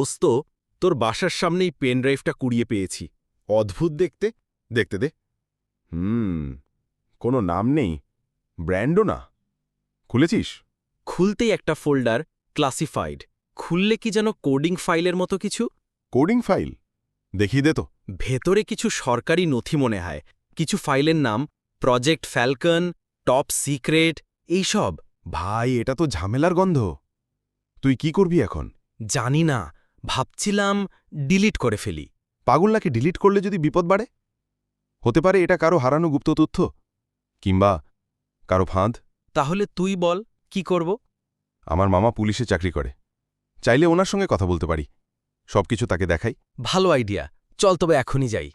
দোস্ত, তোর বাসার সামনেই পেন ড্রাইভটা কুড়িয়ে পেয়েছি। অদ্ভুত দেখতে। দেখতে দে। কোনো নাম নেই, ব্র্যান্ডও না। খুলেছিস? খুলতেই একটা ফোল্ডার, ক্লাসিফাইড। খুললে কি যেন কোডিং ফাইলের মতো কিছু। Coding file? দেখিয়ে দে তো। ভেতরে কিছু সরকারি নথি মনে হয়। কিছু ফাইলের নাম প্রজেক্ট ফ্যালকন, টপ সিক্রেট, এইসব। ভাই, এটা তো ঝামেলার গন্ধ। তুই কি করবি এখন? জানি না, ভাবছিলাম ডিলিট করে ফেলি। পাগল নাকি? ডিলিট করলে যদি বিপদ বাড়ে? হতে পারে এটা কারো হারানো গুপ্ত তথ্য, কিংবা কারো ফাঁদ। তাহলে তুই বল, কি করব? আমার মামা পুলিশে চাকরি করে, চাইলে ওনার সঙ্গে কথা বলতে পারি। সবকিছু তাকে দেখাই। ভালো আইডিয়া, চল তবে এখনই যাই।